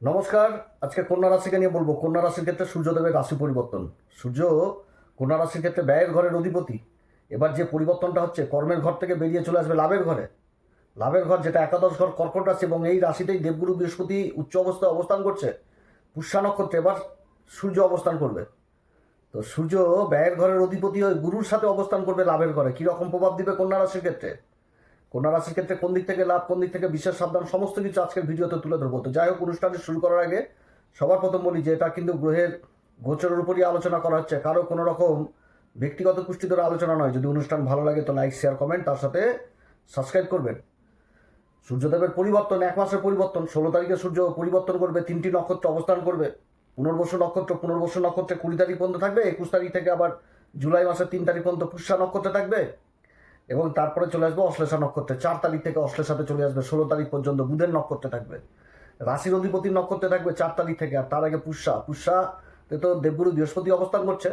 নমস্কার। আজকে কন্যা রাশিকে নিয়ে বলবো। কন্যা রাশির ক্ষেত্রে সূর্যদেবের রাশি পরিবর্তন। সূর্য কন্যা রাশির ক্ষেত্রে ব্যয়ের ঘরের অধিপতি। এবার যে পরিবর্তনটা হচ্ছে, কর্মের ঘর থেকে বেরিয়ে চলে আসবে লাভের ঘরে। লাভের ঘর যেটা একাদশ ঘর কর্কট রাশি, এবং এই রাশিতেই দেবগুরু বৃহস্পতি উচ্চ অবস্থায় অবস্থান করছে। পুষ্যা নক্ষত্রে এবার সূর্য অবস্থান করবে। তো সূর্য ব্যয়ের ঘরের অধিপতি হয়ে গুরুর সাথে অবস্থান করবে লাভের ঘরে। কীরকম প্রভাব দিবে কন্যা রাশির ক্ষেত্রে, কন্যা রাশির ক্ষেত্রে কোন দিক থেকে লাভ, কোন দিক থেকে বিশেষ সাবধান, সমস্ত কিছু আজকের ভিডিওতে তুলে ধরবো। তো যাই হোক, অনুষ্ঠানটি শুরু করার আগে সবার প্রথম বলি যে এটা কিন্তু গ্রহের গোচরের উপরই আলোচনা করা হচ্ছে, কারো কোনো রকম ব্যক্তিগত পুষ্টি ধরে আলোচনা নয়। যদি অনুষ্ঠান ভালো লাগে তো লাইক, শেয়ার, কমেন্ট, তার সাথে সাবস্ক্রাইব করবেন। সূর্যদেবের পরিবর্তন, এক মাসের পরিবর্তন। 16 তারিখে সূর্য পরিবর্তন করবে, 3টি নক্ষত্র অবস্থান করবে। পুনর্বসু নক্ষত্র, পুনর্বসু নক্ষত্রে 20 তারিখ পর্যন্ত থাকবে। 21 তারিখ থেকে আবার জুলাই মাসের 3 তারিখ পর্যন্ত পুষ্যা নক্ষত্রে থাকবে, এবং তারপরে চলে আসবে অশ্লেষা নক্ষত্রে। 4 তারিখ থেকে অশ্লেষাতে চলে আসবে, 16 তারিখ পর্যন্ত বুধের নক্ষত্রে থাকবে। রাশির অধিপতির নক্ষত্রে থাকবে 4 তারিখ থেকে। আর তার আগে পুষ্যাতে তো দেবগুরু বৃহস্পতি অবস্থান করছে।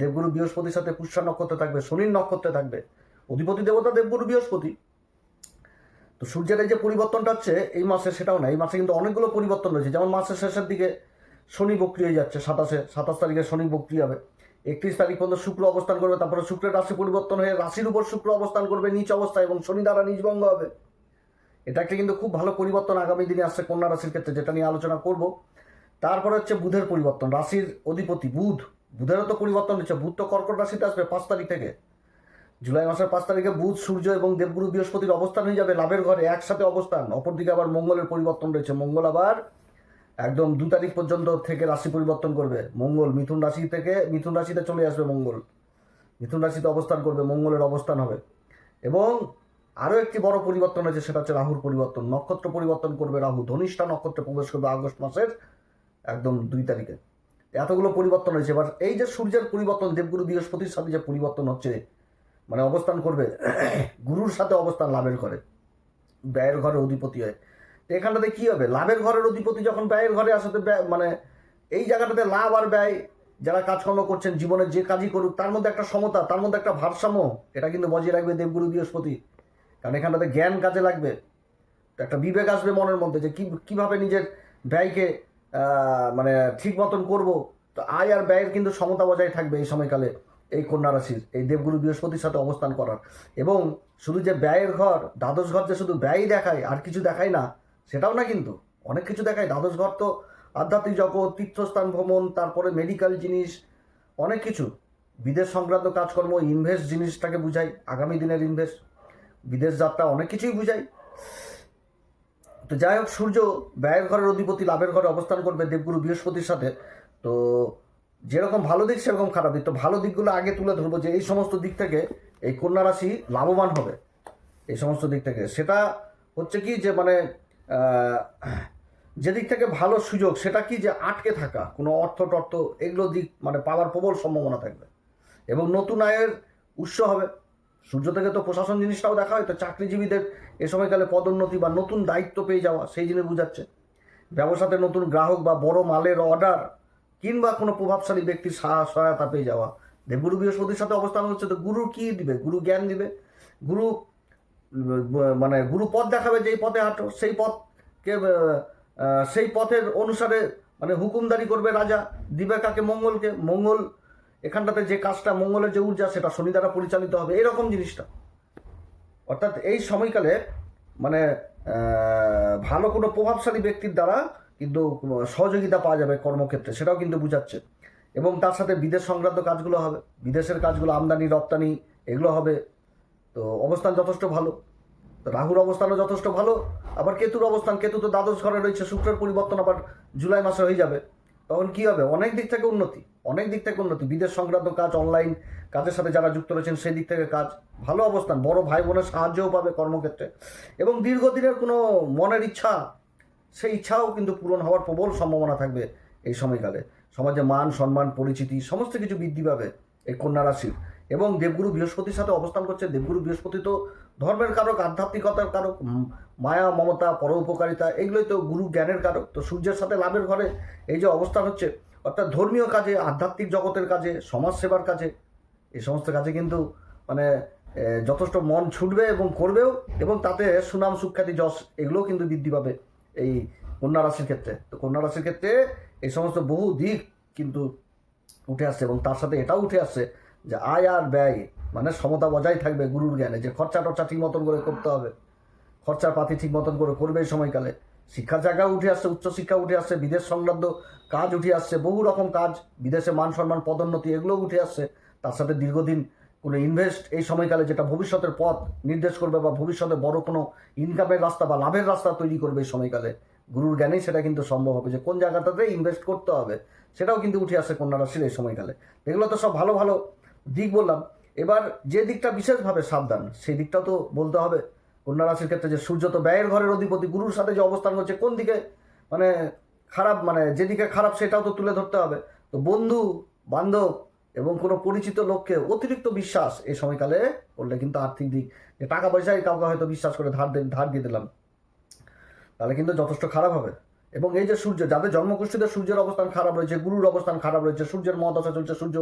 দেবগুরু বৃহস্পতির সাথে পুষ্যা নক্ষত্রে থাকবে, শনির নক্ষত্রে থাকবে। অধিপতি দেবতা দেবগুরু বৃহস্পতি। তো সূর্যের এই যে পরিবর্তনটা হচ্ছে এই মাসে, সেটাও না, এই মাসে কিন্তু অনেকগুলো পরিবর্তন রয়েছে। যেমন মাসের শেষের দিকে শনি বক্রি হয়ে যাচ্ছে, 27 তারিখে শনি বক্রি হবে। 31 তারিখ পর্যন্ত শুক্র অবস্থান করবে, তারপরে শুক্রের রাশি পরিবর্তন হয়ে রাশির উপর শুক্র অবস্থান করবে নিচ অবস্থায়, এবং শনি দ্বারা নিজভঙ্গ হবে। এটা একটা কিন্তু খুব ভালো পরিবর্তন আগামী দিনে আসছে কন্যা রাশির ক্ষেত্রে, যেটা নিয়ে আলোচনা করব। তারপরে হচ্ছে বুধের পরিবর্তন। রাশির অধিপতি বুধেরও তো পরিবর্তন হচ্ছে। বুধ তো কর্কট রাশিতে আসবে 5 তারিখ থেকে। জুলাই মাসের 5 তারিখে বুধ, সূর্য এবং দেবগুরু বৃহস্পতির অবস্থান হয়ে যাবে লাভের ঘরে, একসাথে অবস্থান। অপরদিকে আবার মঙ্গলের পরিবর্তন রয়েছে। মঙ্গল আবার একদম 2 তারিখ পর্যন্ত থেকে রাশি পরিবর্তন করবে। মঙ্গল মিথুন রাশি থেকে মিথুন রাশিতে চলে আসবে। মঙ্গল মিথুন রাশিতে অবস্থান করবে, মঙ্গলের অবস্থান হবে। এবং আরও একটি বড় পরিবর্তন হয়েছে, সেটা হচ্ছে রাহুর পরিবর্তন। নক্ষত্র পরিবর্তন করবে রাহু, ধনিষ্ঠা নক্ষত্রে প্রবেশ করবে আগস্ট মাসের একদম 2 তারিখে। এতগুলো পরিবর্তন হয়েছে। এবার এই যে সূর্যের পরিবর্তন, দেবগুরু বৃহস্পতির সাথে যে পরিবর্তন হচ্ছে, মানে অবস্থান করবে গুরুর সাথে অবস্থান লাভের ঘরে, ব্যয়ের ঘরে অধিপতি হয়। তো এখানটাতে কী হবে, লাভের ঘরের অধিপতি যখন ব্যয়ের ঘরে আসে, তো মানে এই জায়গাটাতে লাভ আর ব্যয়, যারা কাজকর্ম করছেন জীবনের যে কাজই করুক, তার মধ্যে একটা সমতা, তার মধ্যে একটা ভারসাম্য, এটা কিন্তু বজায় রাখবে দেবগুরু বৃহস্পতি। কারণ এখানটাতে জ্ঞান কাজে লাগবে, তো একটা বিবেক আসবে মনের মধ্যে যে কীভাবে নিজের ব্যয়কে মানে ঠিক মতন করবো। তো আয় আর ব্যয়ের কিন্তু সমতা বজায় থাকবে এই সময়কালে, এই কন্যা রাশির এই দেবগুরু বৃহস্পতির সাথে অবস্থান করার। এবং শুধু যে ব্যয়ের ঘর, দ্বাদশ ঘর যে শুধু ব্যয়ই দেখায় আর কিছু দেখায় না, সেটাও না, কিন্তু অনেক কিছু দেখায়। দ্বাদশ ঘর তো আধ্যাত্মিক জগৎ, তীর্থস্থান ভ্রমণ, তারপরে মেডিকেল জিনিস, অনেক কিছু, বিদেশ সংক্রান্ত কাজকর্ম, ইনভেস্ট জিনিসটাকে বুঝাই, আগামী দিনের ইনভেস্ট, বিদেশ যাত্রা, অনেক কিছুই বুঝাই। তো যাই হোক, সূর্য ব্যয়ের ঘরের অধিপতি লাভের ঘরে অবস্থান করবে দেবগুরু বৃহস্পতির সাথে। তো যেরকম ভালো দিক সেরকম খারাপ দিক। তো ভালো দিকগুলো আগে তুলে ধরবো, যে এই সমস্ত দিক থেকে এই কন্যা রাশি লাভবান হবে। এই সমস্ত দিক থেকে সেটা হচ্ছে কি, যে মানে যে দিক থেকে ভালো সুযোগ, সেটা কি, যে আটকে থাকা কোনো অর্থ টর্থ, এগুলো দিক মানে পাওয়ার প্রবল সম্ভাবনা থাকবে, এবং নতুন আয়ের উৎস হবে। সূর্য থেকে তো প্রশাসন জিনিসটাও দেখা হয়। তো চাকরিজীবীদের এ সময়কালে পদোন্নতি বা নতুন দায়িত্ব পেয়ে যাওয়া, সেই জিনিস বোঝাচ্ছে। ব্যবসাতে নতুন গ্রাহক বা বড় মালের অর্ডার, কিংবা কোনো প্রভাবশালী ব্যক্তির সহায়তা পেয়ে যাওয়া। দেবগুরু বৃহস্পতির সাথে অবস্থান হচ্ছে, তো গুরু কি দিবে? গুরু জ্ঞান দিবে। গুরু মানে গুরু পথ দেখাবে, যেই পথে হাঁটো সেই পথকে, সেই পথের অনুসারে মানে হুকুমদারি করবে রাজা। দিবে কাকে? মঙ্গলকে। মঙ্গল এখানটাতে যে কাজটা, মঙ্গলের যে ঊর্জা, সেটা শনি দ্বারা পরিচালিত হবে, এরকম জিনিসটা। অর্থাৎ এই সময়কালে মানে ভালো কোনো প্রভাবশালী ব্যক্তির দ্বারা কিন্তু সহযোগিতা পাওয়া যাবে কর্মক্ষেত্রে, সেটাও কিন্তু বুঝাচ্ছে। এবং তার সাথে বিদেশ সংক্রান্ত কাজগুলো হবে, বিদেশের কাজগুলো, আমদানি রপ্তানি, এগুলো হবে। তো অবস্থান যথেষ্ট ভালো। তো রাহুর অবস্থানও যথেষ্ট ভালো। আবার কেতুর অবস্থান, কেতু তো দ্বাদশ ঘরে রয়েছে। শুক্রের পরিবর্তন আবার জুলাই মাসে হয়ে যাবে। তখন কি হবে? অনেক দিক থেকে উন্নতি, অনেক দিক থেকে উন্নতি। বিদেশ সংক্রান্ত কাজ, অনলাইন কাজের সাথে যারা যুক্ত রয়েছেন সেই দিক থেকে কাজ ভালো অবস্থান। বড় ভাই বোনের সাহায্যও পাবে কর্মক্ষেত্রে। এবং দীর্ঘদিনের কোনো মনের ইচ্ছা, সেই ইচ্ছাও কিন্তু পূরণ হওয়ার প্রবল সম্ভাবনা থাকবে এই সময়কালে। সমাজে মান সম্মান পরিচিতি সমস্ত কিছু বৃদ্ধি পাবে এই কন্যা রাশির। এবং দেবগুরু বৃহস্পতির সাথে অবস্থান করছে। দেবগুরু বৃহস্পতি তো ধর্মের কারক, আধ্যাত্মিকতার কারক, মায়া মমতা পরোপকারিতা, এগুলোই তো গুরু জ্ঞানের কারক। তো সূর্যের সাথে লাভের ঘরে এই যে অবস্থান হচ্ছে, অর্থাৎ ধর্মীয় কাজে, আধ্যাত্মিক জগতের কাজে, সমাজসেবার কাজে, এই সমস্ত কাজে কিন্তু মানে যথেষ্ট মন ছুটবে এবং করবেও, এবং তাতে সুনাম সুখ্যাতি যশ এগুলোও কিন্তু বৃদ্ধি পাবে এই কন্যা রাশির ক্ষেত্রে। তো কন্যা রাশির ক্ষেত্রে এই সমস্ত বহু দিক কিন্তু উঠে আসছে, এবং তার সাথে এটাও উঠে আসছে যে আয় আর ব্যয় মানে সমতা বজায় থাকবে গুরুর জ্ঞানে, যে খরচা টরচা ঠিক মতন করে করতে হবে, খরচার পাতি ঠিক মতন করে করবে এই সময়কালে। শিক্ষার জায়গাও উঠে আসছে, উচ্চশিক্ষা উঠে আসছে, বিদেশ সংক্রান্ত কাজ উঠে আসছে, বহু রকম কাজ, বিদেশে মান সম্মান পদোন্নতি এগুলোও উঠে আসছে। তার সাথে দীর্ঘদিন কোনো ইনভেস্ট এই সময়কালে যেটা ভবিষ্যতের পথ নির্দেশ করবে বা ভবিষ্যতে বড় কোনো ইনকামের রাস্তা বা লাভের রাস্তা তৈরি করবে এই সময়কালে, গুরুর জ্ঞানেই সেটা কিন্তু সম্ভব হবে, যে কোন জায়গাটাতে ইনভেস্ট করতে হবে সেটাও কিন্তু উঠে আসছে কন্যা রাশির এই সময়কালে। এগুলো তো সব ভালো ভালো দিক বললাম। এবার যে দিকটা বিশেষভাবে সাবধান সেই দিকটাও তো বলতে হবে। কন্যা রাশির ক্ষেত্রে যে সূর্য তো ব্যয়ের ঘরের অধিপতি, গুরুর সাথে যে অবস্থান করছে কোন দিকে মানে খারাপ, মানে যেদিকে খারাপ সেটাও তো তুলে ধরতে হবে। তো বন্ধু বান্ধব এবং কোনো পরিচিত লোককে অতিরিক্ত বিশ্বাস এই সময়কালে করলে কিন্তু আর্থিক দিক, যে টাকা পয়সায় কাউকে হয়তো বিশ্বাস করে ধার দিয়ে দিলাম, তাহলে কিন্তু যথেষ্ট খারাপ হবে। এবং এই যে সূর্য, যাদের জন্মকুষ্ঠীতে সূর্যের অবস্থান খারাপ রয়েছে, গুরুর অবস্থান খারাপ রয়েছে, সূর্যের মহাদশা চলছে, সূর্য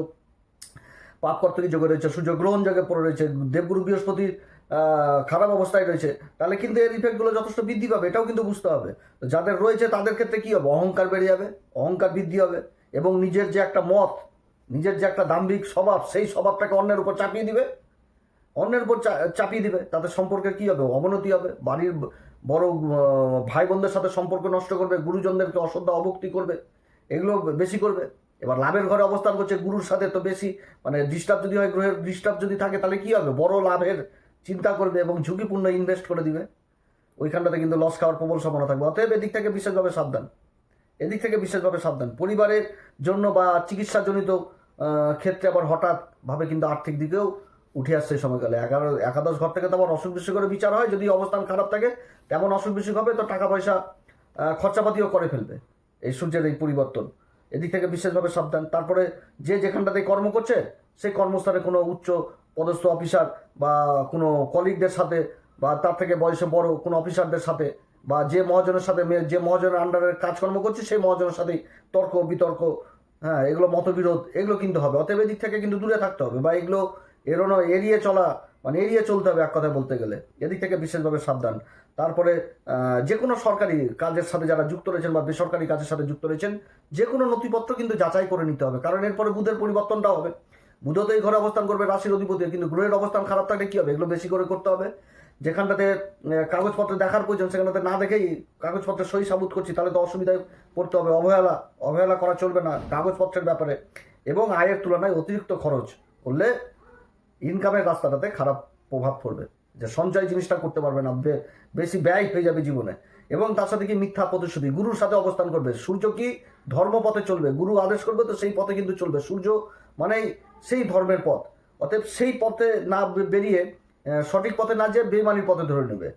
পাপকর্তকী যোগে রয়েছে, সূর্য গ্রহণ যোগে পড়ে রয়েছে, দেবগুরু বৃহস্পতির খারাপ অবস্থায় রয়েছে, তাহলে কিন্তু এর ইফেক্টগুলো যথেষ্ট বৃদ্ধি পাবে, এটাও কিন্তু বুঝতে হবে। তো যাদের রয়েছে তাদের ক্ষেত্রে কী হবে, অহংকার বেড়ে যাবে, অহংকার বৃদ্ধি হবে, এবং নিজের যে একটা মত, নিজের যে একটা দাম্ভিক স্বভাব, সেই স্বভাবটাকে অন্যের উপর চাপিয়ে দিবে, অন্যের উপর চাপিয়ে দিবে, তাতে সম্পর্কের কী হবে, অবনতি হবে, বাড়ির বড় ভাই বোনদের সাথে সম্পর্ক নষ্ট করবে, গুরুজনদেরকে অশ্রদ্ধা অভক্তি করবে, এগুলো বেশি করবে। এবার লাভের ঘরে অবস্থান করছে গুরুর সাথে, তো বেশি মানে ডিস্টার্ব যদি হয়, গ্রহের ডিস্টার্ব যদি থাকে, তাহলে কী হবে, বড় লাভের চিন্তা করবে এবং ঝুঁকিপূর্ণ ইনভেস্ট করে দিবে, ওইখানটাতে কিন্তু লস খাওয়ার প্রবল সম্ভাবনা থাকবে। অতএব এদিক থেকে বিশেষভাবে সাবধান, এদিক থেকে বিশেষভাবে সাবধান। পরিবারের জন্য বা চিকিৎসাজনিত ক্ষেত্রে আবার হঠাৎভাবে কিন্তু আর্থিক দিকেও উঠে আসছে এই সময়কালে। একাদশ ঘর থেকে তো আবার অসুখ বিসুখ করে বিচার হয়, যদি অবস্থান খারাপ থাকে তেমন অসুখ বিসুখ হবে, তো টাকা পয়সা খরচাপাতিও করে ফেলবে এই সূর্যের এই পরিবর্তন। এদিক থেকে বিশেষভাবে সাবধান। তারপরে যে যেখানটাতে কর্ম করছে সেই কর্মস্থানে কোনো উচ্চ পদস্থ অফিসার বা কোনো কলিগদের সাথে, বা তার থেকে বয়সে বড় কোনো অফিসারদের সাথে, বা যে মহাজনের সাথে, যে মহাজনের আন্ডারে কাজকর্ম করছে সেই মহাজনের সাথেই তর্ক বিতর্ক, হ্যাঁ, এগুলো মতবিরোধ, এগুলো কিন্তু হবে। অতএব এদিক থেকে কিন্তু দূরে থাকতে হবে, বা এগুলো এড়িয়ে চলা, মানে এড়িয়ে চলতে হবে এক কথায় বলতে গেলে। এদিক থেকে বিশেষভাবে সাবধান। তারপরে যে কোনো সরকারি কাজের সাথে যারা যুক্ত রয়েছেন বা বেসরকারি কাজের সাথে যুক্ত রয়েছেন, যে কোনো নথিপত্র কিন্তু যাচাই করে নিতে হবে, কারণ এরপরে বুধের পরিবর্তনটাও হবে। বুধ তো এই ঘরে অবস্থান করবে রাশির অধিপতি, কিন্তু গ্রহের অবস্থান খারাপ থাকলে কী হবে, এগুলো বেশি করে করতে হবে। যেখানটাতে কাগজপত্র দেখার প্রয়োজন সেখানটাতে না দেখেই কাগজপত্রে সই সাবুত করছি, তাহলে তো অসুবিধায় পড়তে হবে। অবহেলা করা চলবে না কাগজপত্রের ব্যাপারে। এবং আয়ের তুলনায় অতিরিক্ত খরচ করলে ইনকামের রাস্তাটাতে খারাপ প্রভাব পড়বে, যে সঞ্চয় জিনিসটা করতে পারবে না, বেশি ব্যয় হয়ে যাবে জীবনে। এবং তার সাথে কি মিথ্যা প্রতিশ্রুতি, গুরুর সাথে অবস্থান করবে, সূর্য কি ধর্মপথে চলবে, গুরু আদেশ করবে তো সেই পথে কিন্তু চলবে, সূর্য মানে সেই ধর্মের পথ। অতএব সেই পথে না বেরিয়ে সঠিক পথে না যেয়ে বেইমানির পথে ধরে নেবে।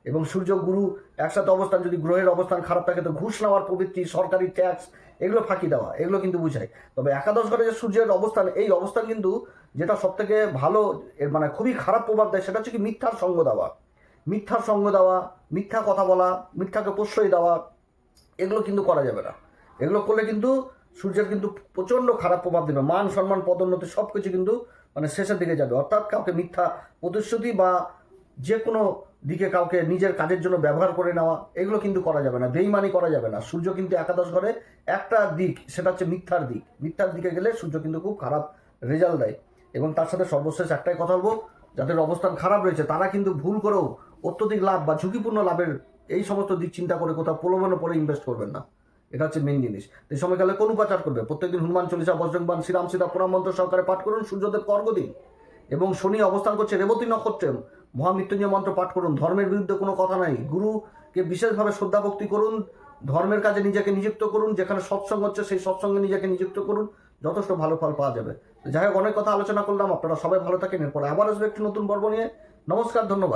এবং সূর্য গুরু একসাথে অবস্থান, যদি গ্রহের অবস্থান খারাপ থাকে তো ঘুষ নেওয়ার প্রবৃত্তি, সরকারি ট্যাক্স এগুলো ফাঁকি দেওয়া, এগুলো কিন্তু বুঝায়। তবে একাদশ ঘরে যে সূর্যের অবস্থান, এই অবস্থান কিন্তু যেটা সব থেকে ভালো, মানে খুবই খারাপ প্রভাব দেয়, সেটা হচ্ছে কি মিথ্যার সঙ্গ দেওয়া, মিথ্যা কথা বলা, মিথ্যাকে প্রশ্রয় দেওয়া, এগুলো কিন্তু করা যাবে না। এগুলো করলে কিন্তু সূর্যের কিন্তু প্রচণ্ড খারাপ প্রভাব দেবে, মান সম্মান পদোন্নতি সব কিছু কিন্তু মানে শেষের দিকে যাবে। অর্থাৎ কাউকে মিথ্যা প্রতিশ্রুতি বা যে কোনো দিকে কাউকে নিজের কাজের জন্য ব্যবহার করে নেওয়া, এগুলো কিন্তু করা যাবে না, বেইমানি করা যাবে না। সূর্য কিন্তু একাদশ ঘরে একটা দিক, সেটা হচ্ছে মিথ্যার দিকে গেলে সূর্য কিন্তু খুব খারাপ রেজাল্ট দেয়। এবং তার সাথে সর্বশেষ একটাই কথা বলবো, যাদের অবস্থান খারাপ রয়েছে তারা কিন্তু ভুল করেও অত্যধিক লাভ বা ঝুঁকিপূর্ণ লাভের এই সমস্ত দিক চিন্তা করে কোথাও প্রলোভনে পরে ইনভেস্ট করবেন না, এটা হচ্ছে মেন জিনিস। এই সময়কালে কোন উপাচার করবে, প্রত্যেকদিন হনুমান চল্লিশা, বজরংবাণ, শ্রীরাম সীতা প্রণাম মন্ত্র সহকারে পাঠ করুন, সূর্যদেব অর্ঘ্য দিন। এবং শনি অবস্থান করছে রেবতী নক্ষত্রে, মহামৃত্যুঞ্জয় মন্ত্র পাঠ করুন। ধর্মের বিরুদ্ধে কোনো কথা নাই, গুরুকে বিশেষভাবে শ্রদ্ধা ভক্তি করুন, ধর্মের কাজে নিজেকে নিযুক্ত করুন, যেখানে সৎসঙ্গ হচ্ছে সেই সৎসঙ্গে নিজেকে নিযুক্ত করুন, যথেষ্ট ভালো ফল পাওয়া যাবে। যাই হোক, অনেক কথা আলোচনা করলাম, আপনারা সবাই ভালো থাকেন। এরপরে আবার আসবে একটি নতুন পর্ব নিয়ে। নমস্কার, ধন্যবাদ।